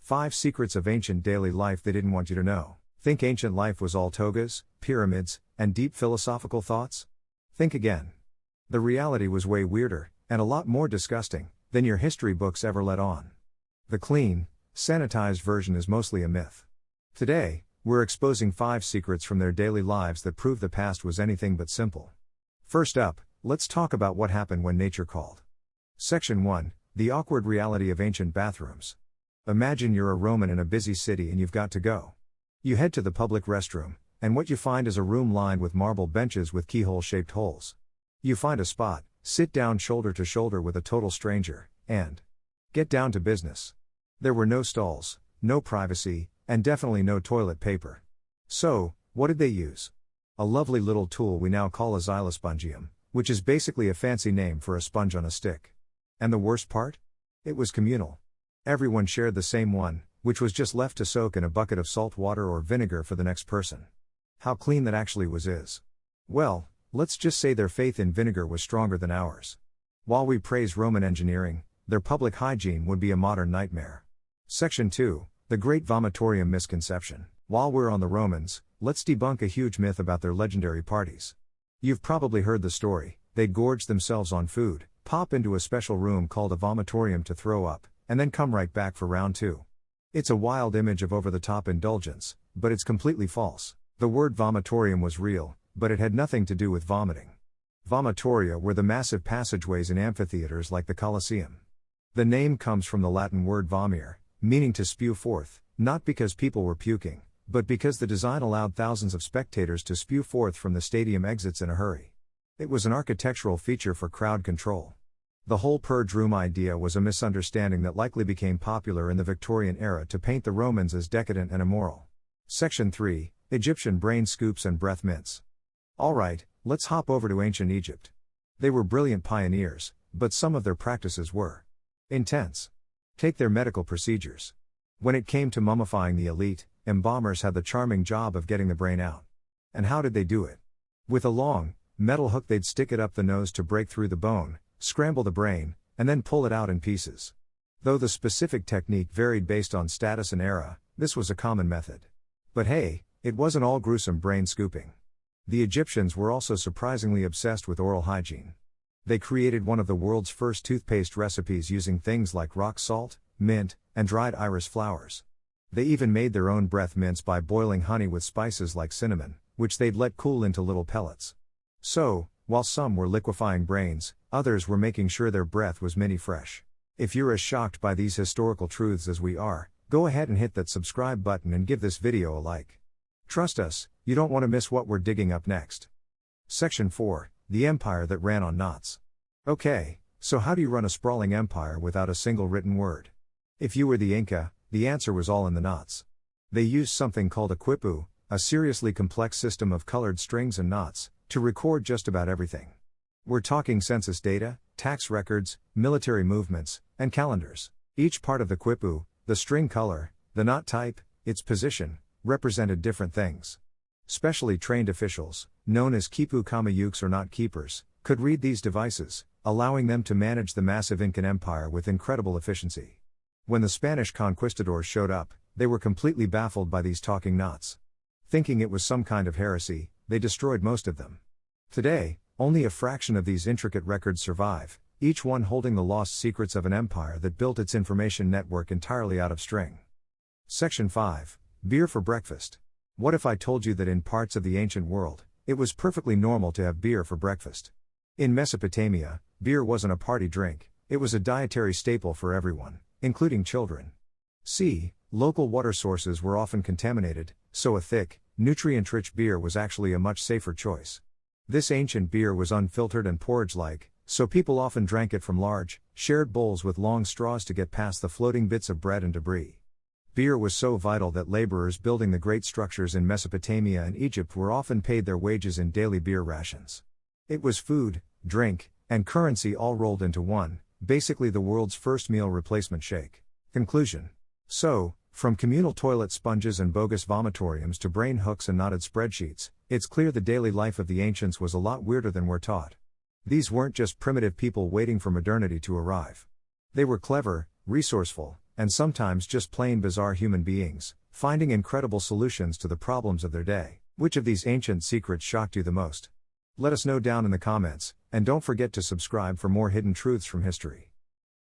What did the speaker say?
5 secrets of ancient daily life they didn't want you to know. Think ancient life was all togas, pyramids, and deep philosophical thoughts? Think again. The reality was way weirder, and a lot more disgusting, than your history books ever let on. The clean, sanitized version is mostly a myth. Today, we're exposing 5 secrets from their daily lives that prove the past was anything but simple. First up, let's talk about what happened when nature called. Section 1, the awkward reality of ancient bathrooms. Imagine you're a Roman in a busy city and you've got to go. You head to the public restroom, and what you find is a room lined with marble benches with keyhole-shaped holes. You find a spot, sit down shoulder to shoulder with a total stranger, and get down to business. There were no stalls, no privacy, and definitely no toilet paper. So, what did they use? A lovely little tool we now call a xylospongium, which is basically a fancy name for a sponge on a stick. And the worst part? It was communal. Everyone shared the same one, which was just left to soak in a bucket of salt water or vinegar for the next person. How clean that actually is. Well, let's just say their faith in vinegar was stronger than ours. While we praise Roman engineering, their public hygiene would be a modern nightmare. Section 2, the Great Vomitorium Misconception. While we're on the Romans, let's debunk a huge myth about their legendary parties. You've probably heard the story: they'd gorge themselves on food, pop into a special room called a vomitorium to throw up, and then come right back for round 2. It's a wild image of over-the-top indulgence, but it's completely false. The word vomitorium was real, but it had nothing to do with vomiting. Vomitoria were the massive passageways in amphitheaters like the Colosseum. The name comes from the Latin word vomere, meaning to spew forth, not because people were puking, but because the design allowed thousands of spectators to spew forth from the stadium exits in a hurry. It was an architectural feature for crowd control. The whole purge room idea was a misunderstanding that likely became popular in the Victorian era to paint the Romans as decadent and immoral. Section 3, Egyptian brain scoops and breath mints. Alright, let's hop over to ancient Egypt. They were brilliant pioneers, but some of their practices were intense. Take their medical procedures. When it came to mummifying the elite, embalmers had the charming job of getting the brain out. And how did they do it? With a long, metal hook they'd stick it up the nose to break through the bone, scramble the brain, and then pull it out in pieces. Though the specific technique varied based on status and era, this was a common method. But hey, it wasn't all gruesome brain scooping. The Egyptians were also surprisingly obsessed with oral hygiene. They created one of the world's first toothpaste recipes using things like rock salt, mint, and dried iris flowers. They even made their own breath mints by boiling honey with spices like cinnamon, which they'd let cool into little pellets. So, while some were liquefying brains, others were making sure their breath was mini fresh. If you're as shocked by these historical truths as we are, go ahead and hit that subscribe button and give this video a like. Trust us, you don't want to miss what we're digging up next. Section 4, the empire that ran on knots. Okay, so how do you run a sprawling empire without a single written word? If you were the Inca, the answer was all in the knots. They used something called a quipu, a seriously complex system of colored strings and knots, to record just about everything. We're talking census data, tax records, military movements, and calendars. Each part of the quipu, the string color, the knot type, its position, represented different things. Specially trained officials, known as quipu kamayuks or knot keepers, could read these devices, allowing them to manage the massive Incan Empire with incredible efficiency. When the Spanish conquistadors showed up, they were completely baffled by these talking knots. Thinking it was some kind of heresy, they destroyed most of them. Today, only a fraction of these intricate records survive, each one holding the lost secrets of an empire that built its information network entirely out of string. Section 5, beer for breakfast. What if I told you that in parts of the ancient world, it was perfectly normal to have beer for breakfast? In Mesopotamia, beer wasn't a party drink, it was a dietary staple for everyone, including children. See, local water sources were often contaminated, so a thick, nutrient-rich beer was actually a much safer choice. This ancient beer was unfiltered and porridge-like, so people often drank it from large, shared bowls with long straws to get past the floating bits of bread and debris. Beer was so vital that laborers building the great structures in Mesopotamia and Egypt were often paid their wages in daily beer rations. It was food, drink, and currency all rolled into one, basically the world's first meal replacement shake. Conclusion. So, from communal toilet sponges and bogus vomitoriums to brain hooks and knotted spreadsheets, it's clear the daily life of the ancients was a lot weirder than we're taught. These weren't just primitive people waiting for modernity to arrive. They were clever, resourceful, and sometimes just plain bizarre human beings, finding incredible solutions to the problems of their day. Which of these ancient secrets shocked you the most? Let us know down in the comments, and don't forget to subscribe for more hidden truths from history.